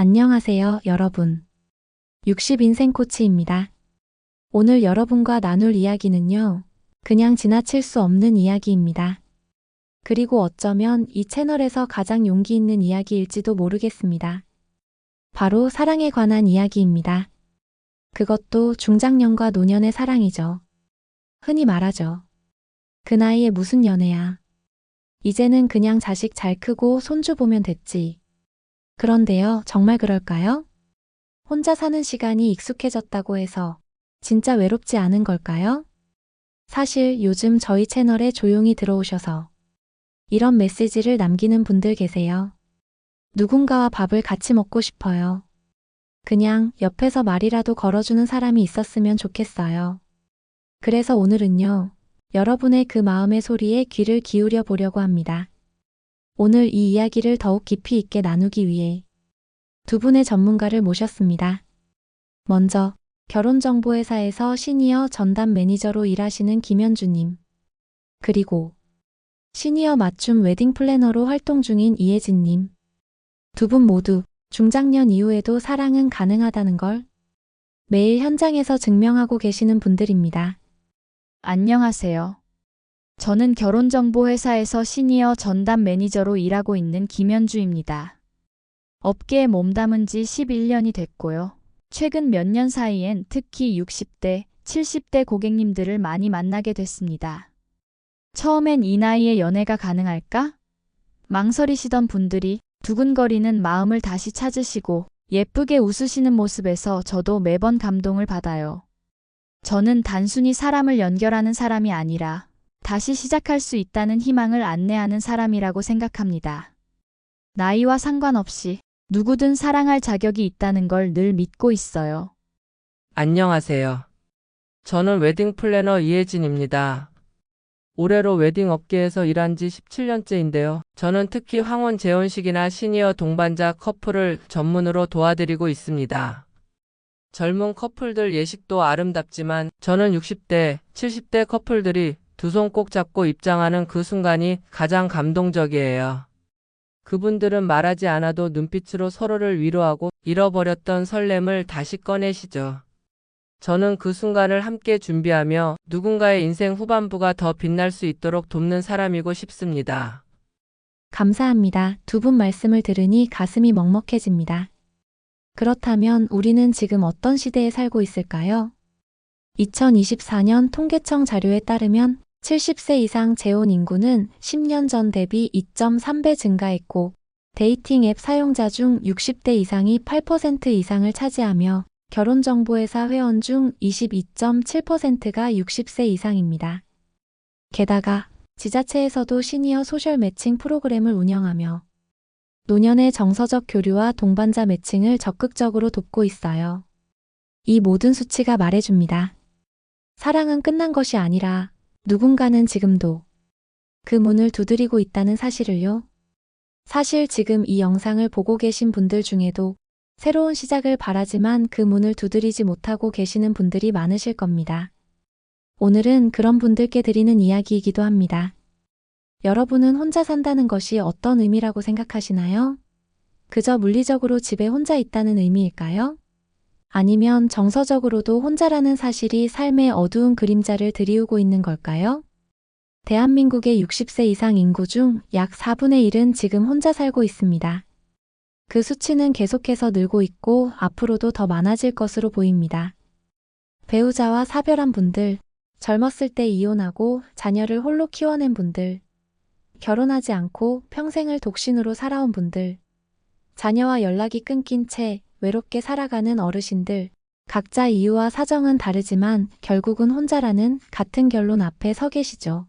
안녕하세요, 여러분. 60인생 코치입니다. 오늘 여러분과 나눌 이야기는요, 그냥 지나칠 수 없는 이야기입니다. 그리고 어쩌면 이 채널에서 가장 용기 있는 이야기일지도 모르겠습니다. 바로 사랑에 관한 이야기입니다. 그것도 중장년과 노년의 사랑이죠. 흔히 말하죠. 그 나이에 무슨 연애야. 이제는 그냥 자식 잘 크고 손주 보면 됐지. 그런데요, 정말 그럴까요? 혼자 사는 시간이 익숙해졌다고 해서 진짜 외롭지 않은 걸까요? 사실 요즘 저희 채널에 조용히 들어오셔서 이런 메시지를 남기는 분들 계세요. 누군가와 밥을 같이 먹고 싶어요. 그냥 옆에서 말이라도 걸어주는 사람이 있었으면 좋겠어요. 그래서 오늘은요, 여러분의 그 마음의 소리에 귀를 기울여 보려고 합니다. 오늘 이 이야기를 더욱 깊이 있게 나누기 위해 두 분의 전문가를 모셨습니다. 먼저 결혼정보회사에서 시니어 전담 매니저로 일하시는 김현주님, 그리고 시니어 맞춤 웨딩 플래너로 활동 중인 이혜진님. 두 분 모두 중장년 이후에도 사랑은 가능하다는 걸 매일 현장에서 증명하고 계시는 분들입니다. 안녕하세요. 저는 결혼정보회사에서 시니어 전담 매니저로 일하고 있는 김현주입니다. 업계에 몸담은 지 11년이 됐고요. 최근 몇 년 사이엔 특히 60대, 70대 고객님들을 많이 만나게 됐습니다. 처음엔 이 나이에 연애가 가능할까? 망설이시던 분들이 두근거리는 마음을 다시 찾으시고 예쁘게 웃으시는 모습에서 저도 매번 감동을 받아요. 저는 단순히 사람을 연결하는 사람이 아니라 다시 시작할 수 있다는 희망을 안내하는 사람이라고 생각합니다. 나이와 상관없이 누구든 사랑할 자격이 있다는 걸 늘 믿고 있어요. 안녕하세요. 저는 웨딩 플래너 이혜진입니다. 올해로 웨딩 업계에서 일한 지 17년째인데요. 저는 특히 황혼 재혼식이나 시니어 동반자 커플을 전문으로 도와드리고 있습니다. 젊은 커플들 예식도 아름답지만 저는 60대, 70대 커플들이 두 손 꼭 잡고 입장하는 그 순간이 가장 감동적이에요. 그분들은 말하지 않아도 눈빛으로 서로를 위로하고 잃어버렸던 설렘을 다시 꺼내시죠. 저는 그 순간을 함께 준비하며 누군가의 인생 후반부가 더 빛날 수 있도록 돕는 사람이고 싶습니다. 감사합니다. 두 분 말씀을 들으니 가슴이 먹먹해집니다. 그렇다면 우리는 지금 어떤 시대에 살고 있을까요? 2024년 통계청 자료에 따르면 70세 이상 재혼 인구는 10년 전 대비 2.3배 증가했고 데이팅 앱 사용자 중 60대 이상이 8% 이상을 차지하며 결혼정보회사 회원 중 22.7%가 60세 이상입니다. 게다가 지자체에서도 시니어 소셜 매칭 프로그램을 운영하며 노년의 정서적 교류와 동반자 매칭을 적극적으로 돕고 있어요. 이 모든 수치가 말해줍니다. 사랑은 끝난 것이 아니라 누군가는 지금도 그 문을 두드리고 있다는 사실을요. 사실 지금 이 영상을 보고 계신 분들 중에도 새로운 시작을 바라지만 그 문을 두드리지 못하고 계시는 분들이 많으실 겁니다. 오늘은 그런 분들께 드리는 이야기이기도 합니다. 여러분은 혼자 산다는 것이 어떤 의미라고 생각하시나요? 그저 물리적으로 집에 혼자 있다는 의미일까요? 아니면 정서적으로도 혼자라는 사실이 삶의 어두운 그림자를 드리우고 있는 걸까요? 대한민국의 60세 이상 인구 중 약 4분의 1은 지금 혼자 살고 있습니다. 그 수치는 계속해서 늘고 있고 앞으로도 더 많아질 것으로 보입니다. 배우자와 사별한 분들, 젊었을 때 이혼하고 자녀를 홀로 키워낸 분들, 결혼하지 않고 평생을 독신으로 살아온 분들, 자녀와 연락이 끊긴 채 외롭게 살아가는 어르신들, 각자 이유와 사정은 다르지만 결국은 혼자라는 같은 결론 앞에 서 계시죠.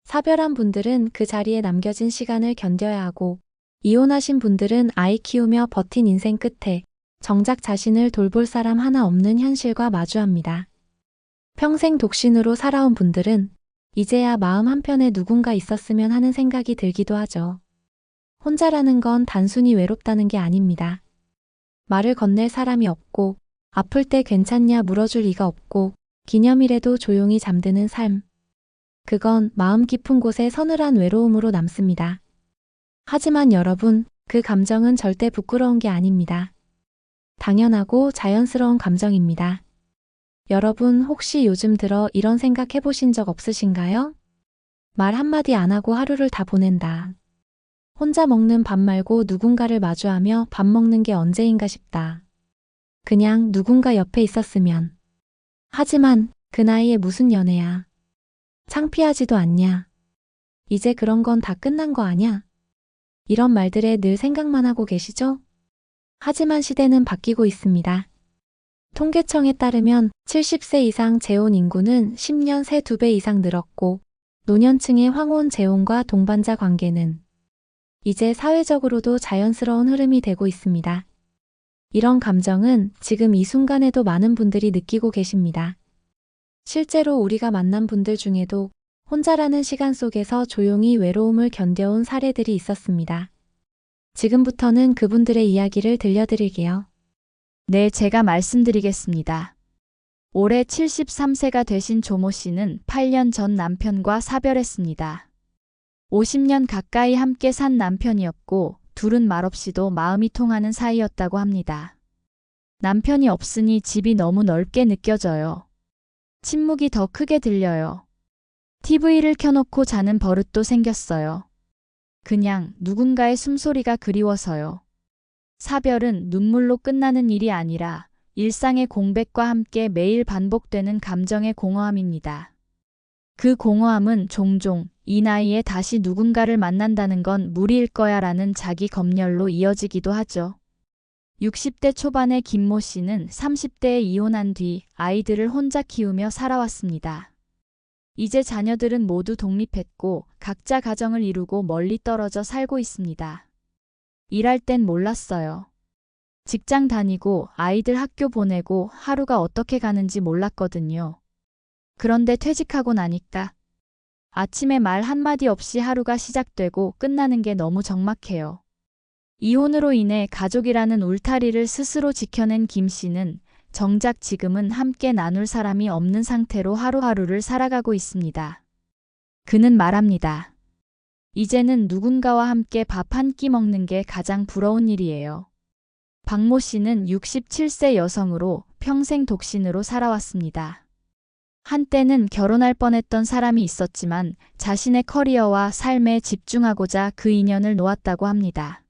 사별한 분들은 그 자리에 남겨진 시간을 견뎌야 하고, 이혼하신 분들은 아이 키우며 버틴 인생 끝에 정작 자신을 돌볼 사람 하나 없는 현실과 마주합니다. 평생 독신으로 살아온 분들은 이제야 마음 한편에 누군가 있었으면 하는 생각이 들기도 하죠. 혼자라는 건 단순히 외롭다는 게 아닙니다. 말을 건넬 사람이 없고, 아플 때 괜찮냐 물어줄 이가 없고, 기념일에도 조용히 잠드는 삶. 그건 마음 깊은 곳에 서늘한 외로움으로 남습니다. 하지만 여러분, 그 감정은 절대 부끄러운 게 아닙니다. 당연하고 자연스러운 감정입니다. 여러분 혹시 요즘 들어 이런 생각 해보신 적 없으신가요? 말 한마디 안 하고 하루를 다 보낸다. 혼자 먹는 밥 말고 누군가를 마주하며 밥 먹는 게 언제인가 싶다. 그냥 누군가 옆에 있었으면. 하지만 그 나이에 무슨 연애야. 창피하지도 않냐. 이제 그런 건 다 끝난 거 아냐? 이런 말들에 늘 생각만 하고 계시죠? 하지만 시대는 바뀌고 있습니다. 통계청에 따르면 70세 이상 재혼 인구는 10년 새 2배 이상 늘었고 노년층의 황혼 재혼과 동반자 관계는 이제 사회적으로도 자연스러운 흐름이 되고 있습니다. 이런 감정은 지금 이 순간에도 많은 분들이 느끼고 계십니다. 실제로 우리가 만난 분들 중에도 혼자라는 시간 속에서 조용히 외로움을 견뎌온 사례들이 있었습니다. 지금부터는 그분들의 이야기를 들려드릴게요. 네, 제가 말씀드리겠습니다. 올해 73세가 되신 조모 씨는 8년 전 남편과 사별했습니다. 50년 가까이 함께 산 남편이었고 둘은 말없이도 마음이 통하는 사이였다고 합니다. 남편이 없으니 집이 너무 넓게 느껴져요. 침묵이 더 크게 들려요. TV를 켜놓고 자는 버릇도 생겼어요. 그냥 누군가의 숨소리가 그리워서요. 사별은 눈물로 끝나는 일이 아니라 일상의 공백과 함께 매일 반복되는 감정의 공허함입니다. 그 공허함은 종종 이 나이에 다시 누군가를 만난다는 건 무리일 거야 라는 자기 검열로 이어지기도 하죠. 60대 초반의 김모 씨는 30대에 이혼한 뒤 아이들을 혼자 키우며 살아왔습니다. 이제 자녀들은 모두 독립했고 각자 가정을 이루고 멀리 떨어져 살고 있습니다. 일할 땐 몰랐어요. 직장 다니고 아이들 학교 보내고 하루가 어떻게 가는지 몰랐거든요. 그런데 퇴직하고 나니까 아침에 말 한마디 없이 하루가 시작되고 끝나는 게 너무 적막해요. 이혼으로 인해 가족이라는 울타리를 스스로 지켜낸 김 씨는 정작 지금은 함께 나눌 사람이 없는 상태로 하루하루를 살아가고 있습니다. 그는 말합니다. 이제는 누군가와 함께 밥 한 끼 먹는 게 가장 부러운 일이에요. 박모 씨는 67세 여성으로 평생 독신으로 살아왔습니다. 한때는 결혼할 뻔했던 사람이 있었지만 자신의 커리어와 삶에 집중하고자 그 인연을 놓았다고 합니다.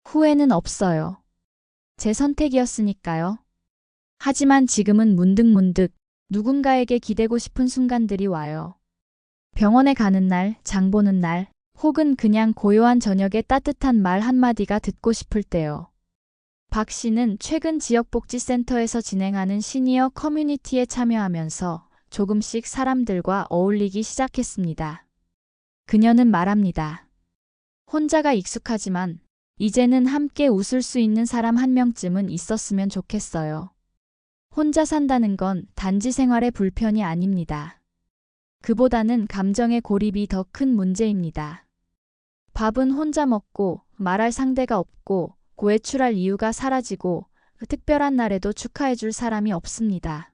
후회는 없어요. 제 선택이었으니까요. 하지만 지금은 문득문득 누군가에게 기대고 싶은 순간들이 와요. 병원에 가는 날, 장 보는 날, 혹은 그냥 고요한 저녁에 따뜻한 말 한마디가 듣고 싶을 때요. 박 씨는 최근 지역복지센터에서 진행하는 시니어 커뮤니티에 참여하면서 조금씩 사람들과 어울리기 시작했습니다. 그녀는 말합니다. 혼자가 익숙하지만 이제는 함께 웃을 수 있는 사람 한 명쯤은 있었으면 좋겠어요. 혼자 산다는 건 단지 생활의 불편이 아닙니다. 그보다는 감정의 고립이 더 큰 문제입니다. 밥은 혼자 먹고 말할 상대가 없고 외출할 이유가 사라지고 특별한 날에도 축하해줄 사람이 없습니다.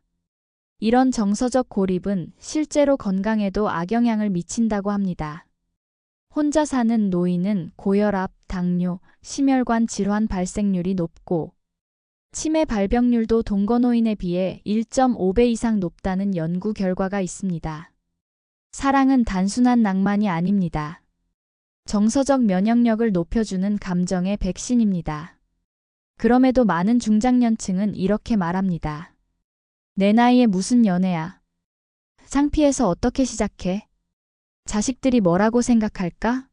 이런 정서적 고립은 실제로 건강에도 악영향을 미친다고 합니다. 혼자 사는 노인은 고혈압, 당뇨, 심혈관 질환 발생률이 높고 치매 발병률도 동거노인에 비해 1.5배 이상 높다는 연구 결과가 있습니다. 사랑은 단순한 낭만이 아닙니다. 정서적 면역력을 높여주는 감정의 백신입니다. 그럼에도 많은 중장년층은 이렇게 말합니다. 내 나이에 무슨 연애야. 창피해서 어떻게 시작해? 자식들이 뭐라고 생각할까?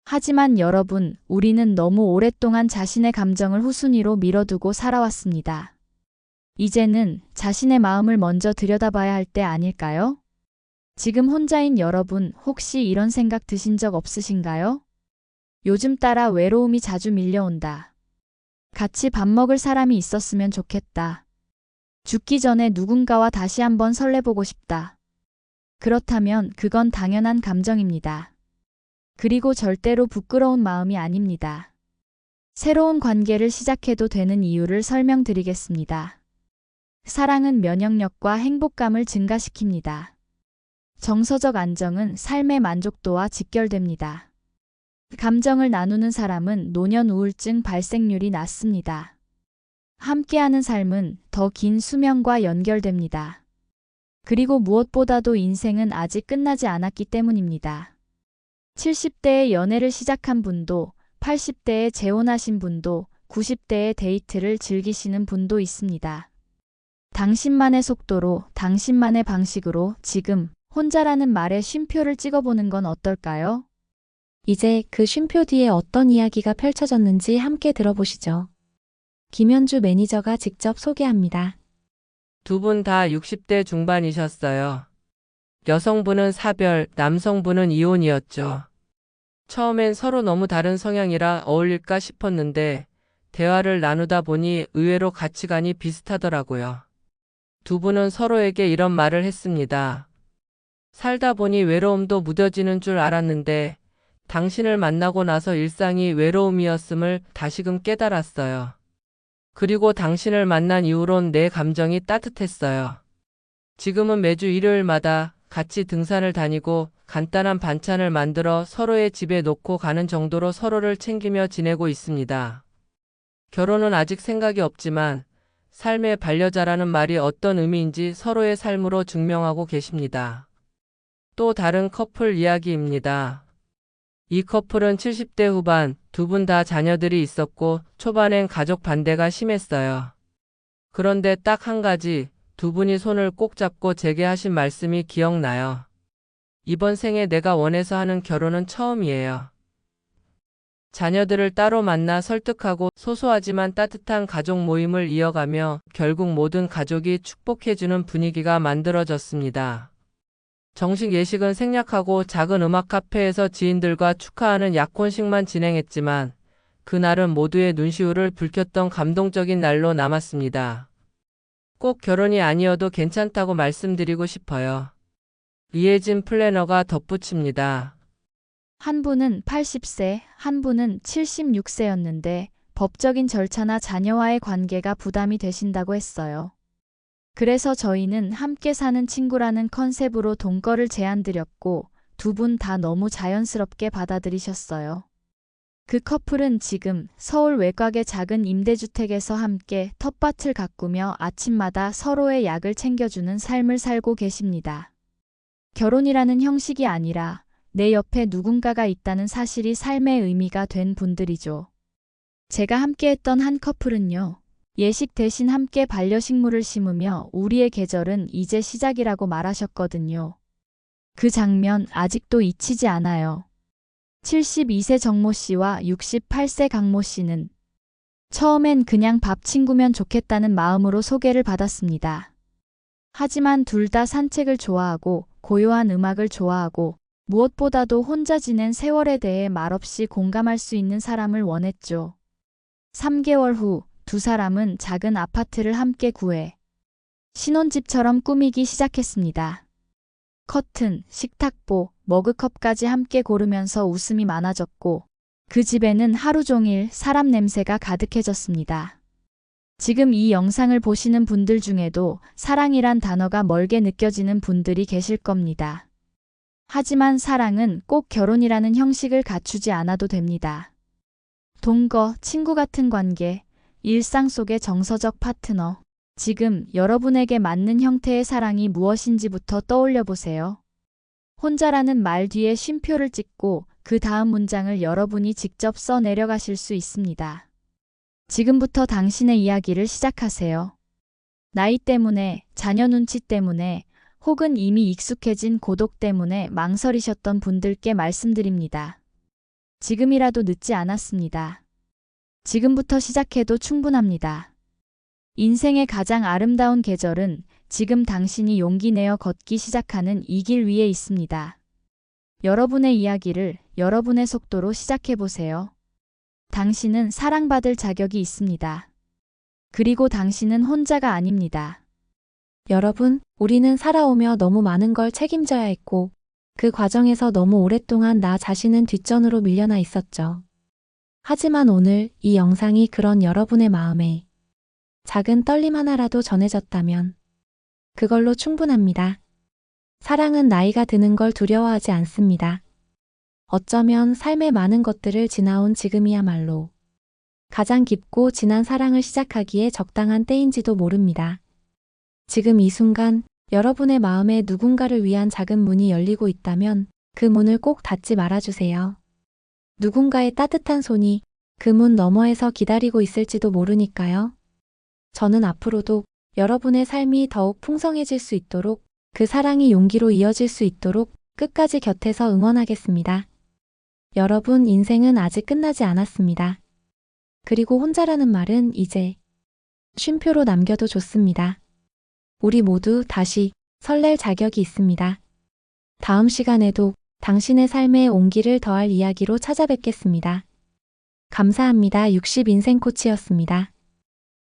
하지만 여러분, 우리는 너무 오랫동안 자신의 감정을 후순위로 밀어두고 살아왔습니다. 이제는 자신의 마음을 먼저 들여다봐야 할 때 아닐까요? 지금 혼자인 여러분, 혹시 이런 생각 드신 적 없으신가요? 요즘 따라 외로움이 자주 밀려온다. 같이 밥 먹을 사람이 있었으면 좋겠다. 죽기 전에 누군가와 다시 한번 설레보고 싶다. 그렇다면 그건 당연한 감정입니다. 그리고 절대로 부끄러운 마음이 아닙니다. 새로운 관계를 시작해도 되는 이유를 설명드리겠습니다. 사랑은 면역력과 행복감을 증가시킵니다. 정서적 안정은 삶의 만족도와 직결됩니다. 감정을 나누는 사람은 노년 우울증 발생률이 낮습니다. 함께하는 삶은 더 긴 수명과 연결됩니다. 그리고 무엇보다도 인생은 아직 끝나지 않았기 때문입니다. 70대에 연애를 시작한 분도, 80대에 재혼하신 분도, 90대에 데이트를 즐기시는 분도 있습니다. 당신만의 속도로, 당신만의 방식으로 지금 혼자라는 말에 쉼표를 찍어보는 건 어떨까요? 이제 그 쉼표 뒤에 어떤 이야기가 펼쳐졌는지 함께 들어보시죠. 김현주 매니저가 직접 소개합니다. 두 분 다 60대 중반이셨어요. 여성분은 사별, 남성분은 이혼이었죠. 처음엔 서로 너무 다른 성향이라 어울릴까 싶었는데 대화를 나누다 보니 의외로 가치관이 비슷하더라고요. 두 분은 서로에게 이런 말을 했습니다. 살다 보니 외로움도 무뎌지는 줄 알았는데 당신을 만나고 나서 일상이 외로움이었음을 다시금 깨달았어요. 그리고 당신을 만난 이후론 내 감정이 따뜻했어요. 지금은 매주 일요일마다 같이 등산을 다니고 간단한 반찬을 만들어 서로의 집에 놓고 가는 정도로 서로를 챙기며 지내고 있습니다. 결혼은 아직 생각이 없지만 삶의 반려자라는 말이 어떤 의미인지 서로의 삶으로 증명하고 계십니다. 또 다른 커플 이야기입니다. 이 커플은 70대 후반, 두 분 다 자녀들이 있었고 초반엔 가족 반대가 심했어요. 그런데 딱 한 가지, 두 분이 손을 꼭 잡고 제게 하신 말씀이 기억나요. 이번 생에 내가 원해서 하는 결혼은 처음이에요. 자녀들을 따로 만나 설득하고 소소하지만 따뜻한 가족 모임을 이어가며 결국 모든 가족이 축복해주는 분위기가 만들어졌습니다. 정식 예식은 생략하고 작은 음악 카페에서 지인들과 축하하는 약혼식만 진행했지만 그날은 모두의 눈시울을 붉혔던 감동적인 날로 남았습니다. 꼭 결혼이 아니어도 괜찮다고 말씀드리고 싶어요. 이혜진 플래너가 덧붙입니다. 한 분은 80세, 한 분은 76세였는데 법적인 절차나 자녀와의 관계가 부담이 되신다고 했어요. 그래서 저희는 함께 사는 친구라는 컨셉으로 동거를 제안드렸고 두 분 다 너무 자연스럽게 받아들이셨어요. 그 커플은 지금 서울 외곽의 작은 임대주택에서 함께 텃밭을 가꾸며 아침마다 서로의 약을 챙겨주는 삶을 살고 계십니다. 결혼이라는 형식이 아니라 내 옆에 누군가가 있다는 사실이 삶의 의미가 된 분들이죠. 제가 함께했던 한 커플은요. 예식 대신 함께 반려식물을 심으며 우리의 계절은 이제 시작이라고 말하셨거든요. 그 장면 아직도 잊히지 않아요. 72세 정모 씨와 68세 강모 씨는 처음엔 그냥 밥 친구면 좋겠다는 마음으로 소개를 받았습니다. 하지만 둘 다 산책을 좋아하고 고요한 음악을 좋아하고 무엇보다도 혼자 지낸 세월에 대해 말없이 공감할 수 있는 사람을 원했죠. 3개월 후 두 사람은 작은 아파트를 함께 구해 신혼집처럼 꾸미기 시작했습니다. 커튼, 식탁보, 머그컵까지 함께 고르면서 웃음이 많아졌고 그 집에는 하루 종일 사람 냄새가 가득해졌습니다. 지금 이 영상을 보시는 분들 중에도 사랑이란 단어가 멀게 느껴지는 분들이 계실 겁니다. 하지만 사랑은 꼭 결혼이라는 형식을 갖추지 않아도 됩니다. 동거, 친구 같은 관계, 일상 속의 정서적 파트너, 지금 여러분에게 맞는 형태의 사랑이 무엇인지부터 떠올려 보세요. 혼자라는 말 뒤에 쉼표를 찍고 그 다음 문장을 여러분이 직접 써 내려가실 수 있습니다. 지금부터 당신의 이야기를 시작하세요. 나이 때문에, 자녀 눈치 때문에, 혹은 이미 익숙해진 고독 때문에 망설이셨던 분들께 말씀드립니다. 지금이라도 늦지 않았습니다. 지금부터 시작해도 충분합니다. 인생의 가장 아름다운 계절은 지금 당신이 용기 내어 걷기 시작하는 이 길 위에 있습니다. 여러분의 이야기를 여러분의 속도로 시작해보세요. 당신은 사랑받을 자격이 있습니다. 그리고 당신은 혼자가 아닙니다. 여러분, 우리는 살아오며 너무 많은 걸 책임져야 했고, 그 과정에서 너무 오랫동안 나 자신은 뒷전으로 밀려나 있었죠. 하지만 오늘 이 영상이 그런 여러분의 마음에 작은 떨림 하나라도 전해졌다면 그걸로 충분합니다. 사랑은 나이가 드는 걸 두려워하지 않습니다. 어쩌면 삶의 많은 것들을 지나온 지금이야말로 가장 깊고 진한 사랑을 시작하기에 적당한 때인지도 모릅니다. 지금 이 순간 여러분의 마음에 누군가를 위한 작은 문이 열리고 있다면 그 문을 꼭 닫지 말아주세요. 누군가의 따뜻한 손이 그 문 너머에서 기다리고 있을지도 모르니까요. 저는 앞으로도 여러분의 삶이 더욱 풍성해질 수 있도록 그 사랑이 용기로 이어질 수 있도록 끝까지 곁에서 응원하겠습니다. 여러분, 인생은 아직 끝나지 않았습니다. 그리고 혼자라는 말은 이제 쉼표로 남겨도 좋습니다. 우리 모두 다시 설렐 자격이 있습니다. 다음 시간에도 당신의 삶에 온기를 더할 이야기로 찾아뵙겠습니다. 감사합니다. 60인생 코치였습니다.